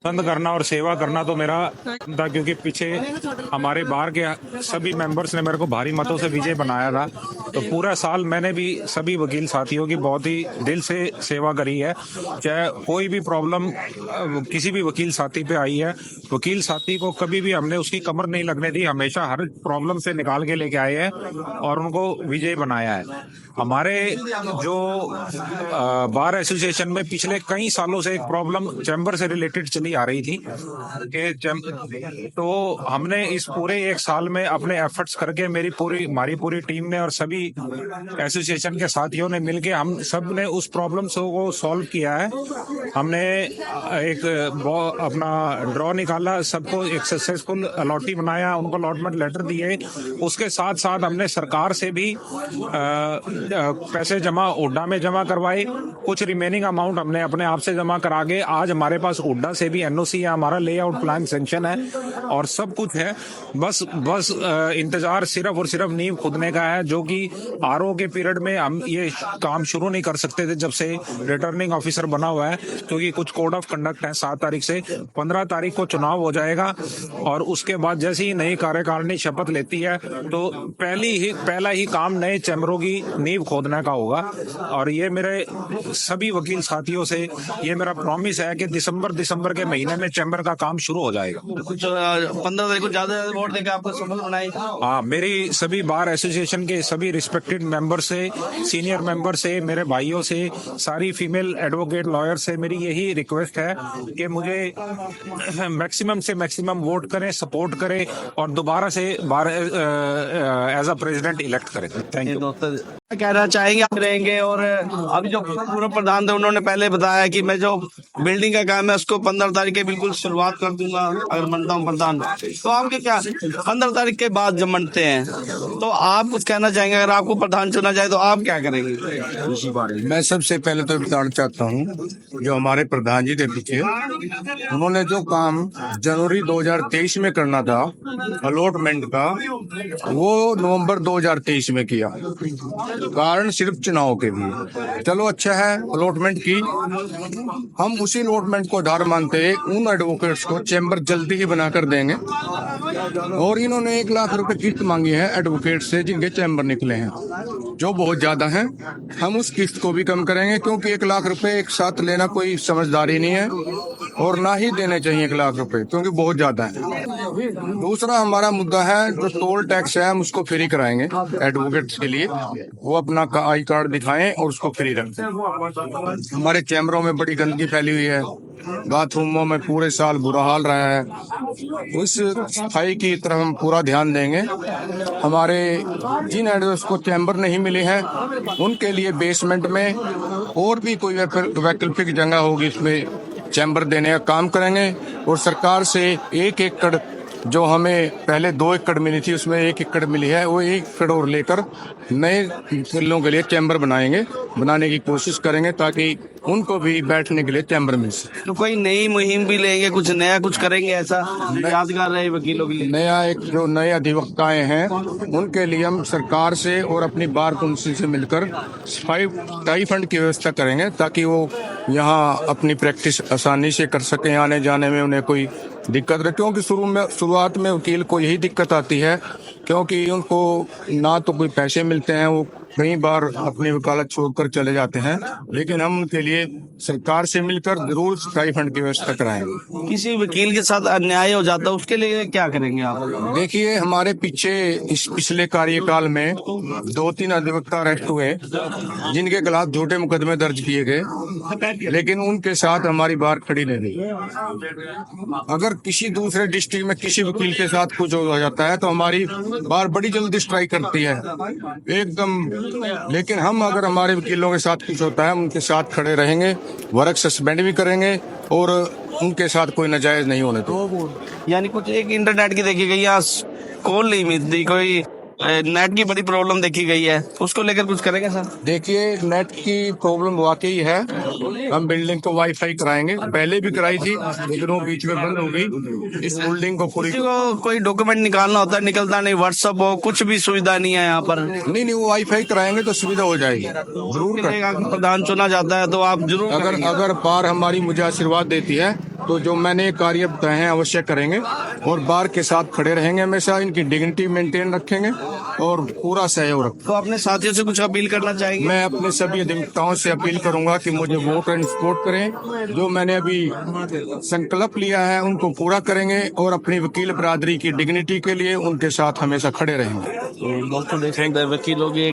पसंद करना और सेवा करना तो मेरा था, क्योंकि पीछे हमारे बार के सभी मेंबर्स ने मेरे को भारी मतों से विजय बनाया था। तो पूरा साल मैंने भी सभी वकील साथियों की बहुत ही दिल से सेवा करी है। चाहे कोई भी प्रॉब्लम किसी भी वकील साथी पे आई है, वकील साथी को कभी भी हमने उसकी कमर नहीं लगने दी, हमेशा हर प्रॉब्लम से निकाल के लेके आए हैं और उनको विजय बनाया है। हमारे जो बार एसोसिएशन में पिछले कई सालों से एक प्रॉब्लम चैम्बर से रिलेटेड चली आ रही थी कि तो हमने इस पूरे एक साल में अपने एफर्ट्स करके हमारी पूरी टीम ने और सभी एसोसिएशन के साथियों ने मिलके हम सब ने उस प्रॉब्लम को सॉल्व किया है। हमने एक अपना ड्रॉ निकाला, सबको एक सक्सेसफुल अलॉटी बनाया, उनको अलॉटमेंट लेटर दिए। उसके साथ साथ हमने सरकार से भी पैसे जमा हुड्डा में जमा करवाए। कुछ रिमेनिंग अमाउंट हमने अपने आप से जमा करा के आज हमारे पास हुड्डा से भी एनओसी है, हमारा लेआउट प्लान सेंक्शन है और सब कुछ है। बस इंतजार सिर्फ और सिर्फ नींव खुदने का है, जो कि आरओ के पीरियड में हम ये काम शुरू नहीं कर सकते थे जब से रिटर्निंग ऑफिसर बना हुआ है, क्योंकि कुछ कोड ऑफ कंडक्ट है। 7 तारीख से 15 तारीख को चुनाव हो जाएगा और उसके बाद जैसे ही नई कार्यकारिणी शपथ लेती है तो पहला ही काम नए चैम्बरों की नींव खोदने का होगा। और ये मेरे सभी वकील साथियों से ये मेरा प्रॉमिस है कि दिसंबर के महीने में चैम्बर का काम शुरू हो जाएगा। कुछ 15 तारीख को ज्यादा वोट देकर आपको सफल बनाए। हाँ, मेरी सभी बार एसोसिएशन के सभी रिस्पेक्टेड मेंबर से, सीनियर मेंबर से, मेरे भाइयों से, सारी फीमेल एडवोकेट लॉयर से मेरी यही रिक्वेस्ट है कि मुझे मैक्सिमम से मैक्सिमम वोट करें, सपोर्ट करें और दोबारा से बार एज अ प्रेसिडेंट इलेक्ट करें। Thank you. कहना चाहेंगे आप रहेंगे। और अभी जो पूर्व प्रधान थे उन्होंने पहले बताया कि मैं जो बिल्डिंग का काम है उसको 15 तारीख के बिल्कुल शुरुआत कर दूंगा अगर बनता हूँ प्रधान। तो आपके क्या 15 तारीख के बाद जब बनते हैं तो आप कुछ कहना चाहेंगे, अगर आपको प्रधान चुना जाए तो आप क्या करेंगे? मैं सबसे पहले तो बताना चाहता हूँ, जो हमारे प्रधान जी थे पीछे, उन्होंने जो काम जनवरी 2023 में करना था अलॉटमेंट का, वो नवंबर 2023 में किया। कारण सिर्फ चुनाव के लिए। चलो अच्छा है, अलॉटमेंट की, हम उसी अलॉटमेंट को आधार मानते उन एडवोकेट्स को चैम्बर जल्दी ही बनाकर देंगे। और इन्होंने 1 लाख रुपए किस्त मांगी है एडवोकेट से जिनके चैम्बर निकले हैं, जो बहुत ज्यादा है। हम उस किस्त को भी कम करेंगे, क्योंकि 1 लाख रुपए एक साथ लेना कोई समझदारी नहीं है और ना ही देने चाहिए 1 लाख रुपए, क्योंकि बहुत ज्यादा है। दूसरा हमारा मुद्दा है जो टोल टैक्स है, हम उसको फ्री कराएंगे एडवोकेट्स के लिए। वो अपना आई कार्ड दिखाएं और उसको फ्री रखें। हमारे चैम्बरों में बड़ी गंदगी फैली हुई है, बाथरूमों में पूरे साल बुरा हाल रहा है। उस सफाई की तरफ हम पूरा ध्यान देंगे। हमारे जिन एडवोकेट्स को चैम्बर नहीं मिले हैं उनके लिए बेसमेंट में और भी कोई वैकल्पिक जगह होगी, इसमें चैम्बर देने का काम करेंगे। और सरकार से 1 एकड़ जो हमें पहले 2 एकड़ मिली थी, उसमें 1 एकड़ मिली है, वो 1 एकड़ और लेकर नए वकीलों के लिए चैम्बर बनाने की कोशिश करेंगे, ताकि उनको भी बैठने के लिए चैम्बर मिल सके। तो कोई नई मुहिम भी लेंगे, कुछ नया कुछ करेंगे ऐसा यादगार रहे वकीलों के लिए? नया एक जो नए अधिवक्ताएं हैं उनके लिए हम सरकार से और अपनी बार काउंसिल से मिलकर स्थायी फंड की व्यवस्था करेंगे, ताकि वो यहाँ अपनी प्रैक्टिस आसानी से कर सकें, आने जाने में उन्हें कोई दिक्कत रहे। क्योंकि शुरुआत में वकील को यही दिक्कत आती है, क्योंकि उनको ना तो कोई पैसे मिलते हैं, वो कई बार अपनी वकालत छोड़कर चले जाते हैं। लेकिन हम उनके लिए सरकार से मिलकर जरूर स्थायी फंड की व्यवस्था कराएंगे। किसी वकील के साथ अन्याय हो जाता है उसके लिए क्या करेंगे आप? देखिए, हमारे पीछे इस पिछले कार्यकाल में 2-3 अधिवक्ता अरेस्ट हुए जिनके खिलाफ झूठे मुकदमे दर्ज किए गए, लेकिन उनके साथ हमारी बार खड़ी नहीं रही। अगर किसी दूसरे डिस्ट्रिक्ट में किसी वकील के साथ कुछ हो जाता है तो हमारी बार बड़ी जल्दी स्ट्राइक करती है एकदम। लेकिन हम अगर हमारे वकीलों के साथ कुछ होता है, हम उनके साथ खड़े रहेंगे, वर्क सस्पेंड भी करेंगे और उनके साथ कोई नाजायज नहीं होने दो। यानी कुछ एक इंटरनेट की देखी गई, यहाँ कॉल नहीं मिलती, कोई नेट की बड़ी प्रॉब्लम देखी गई है, उसको लेकर कुछ करेंगे सर? देखिए, नेट की प्रॉब्लम वाकई है। हम बिल्डिंग को वाईफाई कराएंगे, पहले भी कराई थी लेकिन वो बीच में बंद हो गई। इस बिल्डिंग को पूरी किसी को कोई डॉक्यूमेंट निकालना होता है, निकलता नहीं, व्हाट्सअप हो, कुछ भी सुविधा नहीं है यहाँ पर। नहीं, वो वाईफाई कराएंगे तो सुविधा हो जाएगी, जरूर कर। अगर प्रधान चुना जाता है तो आप जरूर करेंगे। अगर बार हमारी मुझे आशीर्वाद देती है तो जो मैंने कार्य बताए हैं अवश्य करेंगे और बार के साथ खड़े रहेंगे, हमेशा इनकी डिग्निटी मेंटेन रखेंगे और पूरा सहयोग रखेंगे। तो अपने साथियों से कुछ अपील करना चाहेंगे? मैं अपने सभी अधिवक्ताओं से अपील करूंगा कि मुझे वोट एंड सपोर्ट करें। जो मैंने अभी संकल्प लिया है उनको पूरा करेंगे और अपनी वकील बरादरी की डिग्निटी के लिए उनके साथ हमेशा खड़े रहेंगे। दोस्तों देख सकते हैं वकीलों की